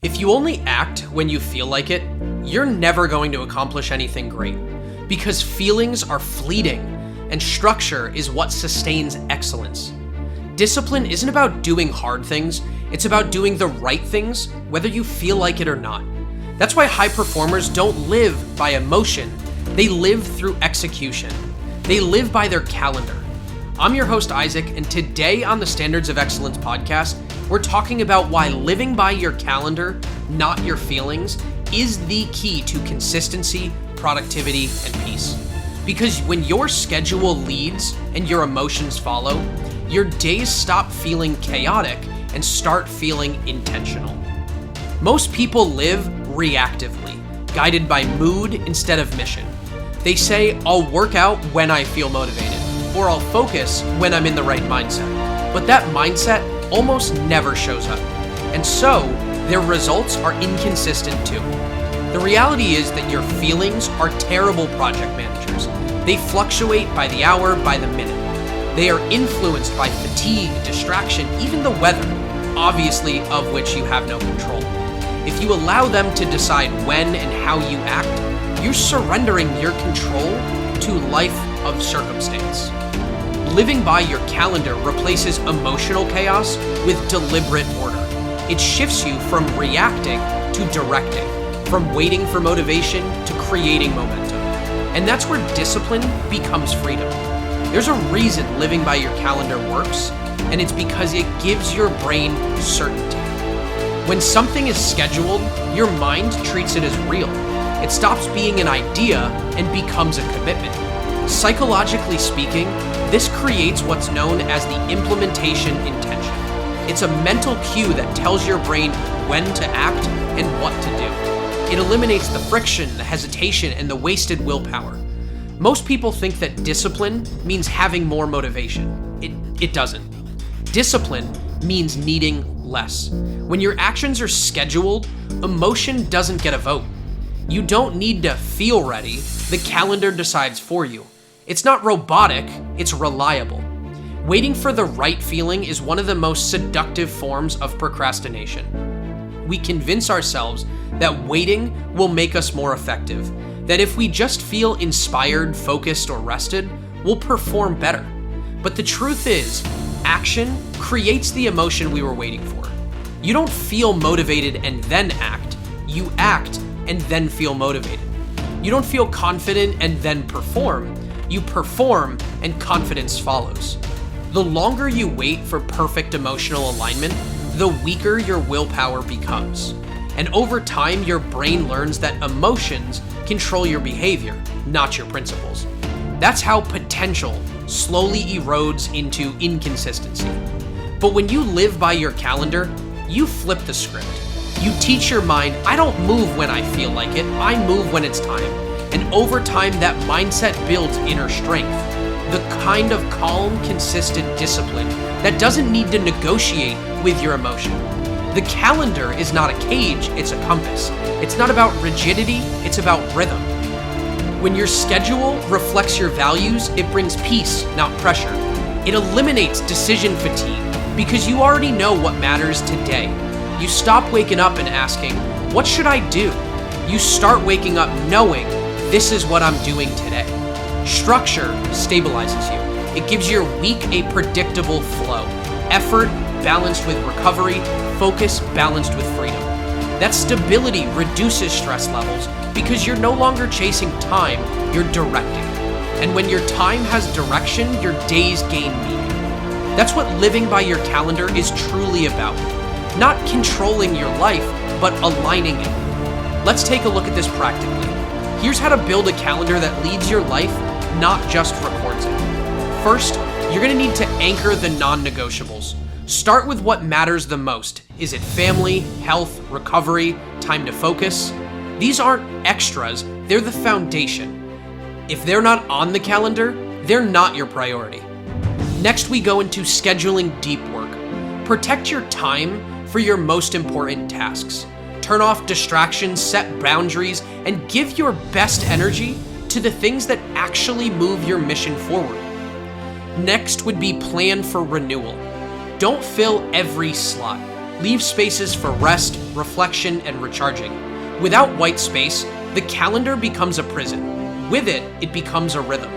If you only act when you feel like it, you're never going to accomplish anything great, because feelings are fleeting and structure is what sustains excellence. Discipline isn't about doing hard things, it's about doing the right things, whether you feel like it or not. That's why high performers don't live by emotion, they live through execution. They live by their calendar. I'm your host, Isaac, and today on the Standards of Excellence podcast, we're talking about why living by your calendar, not your feelings, is the key to consistency, productivity, and peace. Because when your schedule leads and your emotions follow, your days stop feeling chaotic and start feeling intentional. Most people live reactively, guided by mood instead of mission. They say, I'll work out when I feel motivated, or I'll focus when I'm in the right mindset. But that mindset almost never shows up. And so, their results are inconsistent too. The reality is that your feelings are terrible project managers. They fluctuate by the hour, by the minute. They are influenced by fatigue, distraction, even the weather, obviously of which you have no control. If you allow them to decide when and how you act, you're surrendering your control to life of circumstance. Living by your calendar replaces emotional chaos with deliberate order. It shifts you from reacting to directing, from waiting for motivation to creating momentum. And that's where discipline becomes freedom. There's a reason living by your calendar works, and it's because it gives your brain certainty. When something is scheduled, your mind treats it as real. It stops being an idea and becomes a commitment. Psychologically speaking, this creates what's known as the implementation intention. It's a mental cue that tells your brain when to act and what to do. It eliminates the friction, the hesitation, and the wasted willpower. Most people think that discipline means having more motivation. It doesn't. Discipline means needing less. When your actions are scheduled, emotion doesn't get a vote. You don't need to feel ready, the calendar decides for you. It's not robotic, it's reliable. Waiting for the right feeling is one of the most seductive forms of procrastination. We convince ourselves that waiting will make us more effective, that if we just feel inspired, focused, or rested, we'll perform better. But the truth is, action creates the emotion we were waiting for. You don't feel motivated and then act, you act and then feel motivated. You don't feel confident and then perform. You perform and confidence follows. The longer you wait for perfect emotional alignment, the weaker your willpower becomes. And over time, your brain learns that emotions control your behavior, not your principles. That's how potential slowly erodes into inconsistency. But when you live by your calendar, you flip the script. You teach your mind, I don't move when I feel like it, I move when it's time. And over time, that mindset builds inner strength. The kind of calm, consistent discipline that doesn't need to negotiate with your emotion. The calendar is not a cage, it's a compass. It's not about rigidity, it's about rhythm. When your schedule reflects your values, it brings peace, not pressure. It eliminates decision fatigue because you already know what matters today. You stop waking up and asking, what should I do? You start waking up knowing this is what I'm doing today. Structure stabilizes you. It gives your week a predictable flow. Effort balanced with recovery, focus balanced with freedom. That stability reduces stress levels because you're no longer chasing time, you're directing. And when your time has direction, your days gain meaning. That's what living by your calendar is truly about. Not controlling your life, but aligning it. Let's take a look at this practically. Here's how to build a calendar that leads your life, not just records it. First, you're gonna need to anchor the non-negotiables. Start with what matters the most. Is it family, health, recovery, time to focus? These aren't extras, they're the foundation. If they're not on the calendar, they're not your priority. Next, we go into scheduling deep work. Protect your time for your most important tasks. Turn off distractions, set boundaries, and give your best energy to the things that actually move your mission forward. Next would be plan for renewal. Don't fill every slot. Leave spaces for rest, reflection, and recharging. Without white space, the calendar becomes a prison. With it, it becomes a rhythm.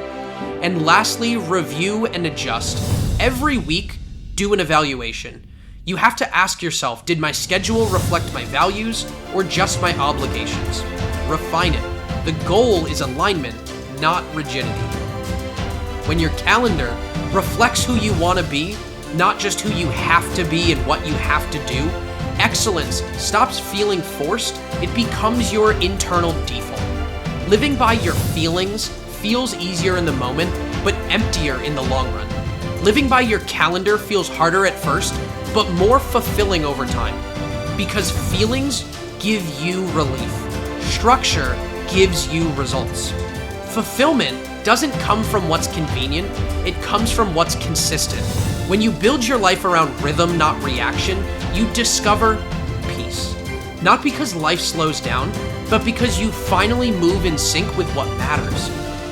And lastly, review and adjust. Every week, do an evaluation. You have to ask yourself, did my schedule reflect my values or just my obligations? Refine it. The goal is alignment, not rigidity. When your calendar reflects who you want to be, not just who you have to be and what you have to do, excellence stops feeling forced. It becomes your internal default. Living by your feelings feels easier in the moment, but emptier in the long run. Living by your calendar feels harder at first, but more fulfilling over time. Because feelings give you relief. Structure gives you results. Fulfillment doesn't come from what's convenient, it comes from what's consistent. When you build your life around rhythm, not reaction, you discover peace. Not because life slows down, but because you finally move in sync with what matters.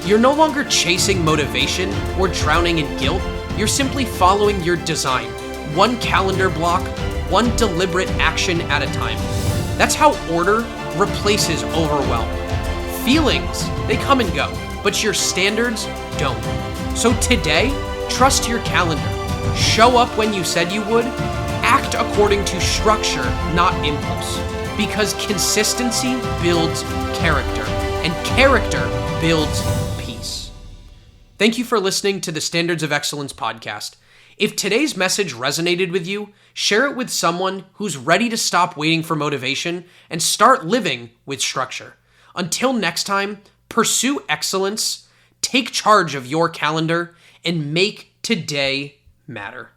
You're no longer chasing motivation or drowning in guilt, you're simply following your design. One calendar block, one deliberate action at a time. That's how order replaces overwhelm. Feelings, they come and go, but your standards don't. So today, trust your calendar. Show up when you said you would. Act according to structure, not impulse. Because consistency builds character, and character builds peace. Thank you for listening to the Standards of Excellence podcast. If today's message resonated with you, share it with someone who's ready to stop waiting for motivation and start living with structure. Until next time, pursue excellence, take charge of your calendar, and make today matter.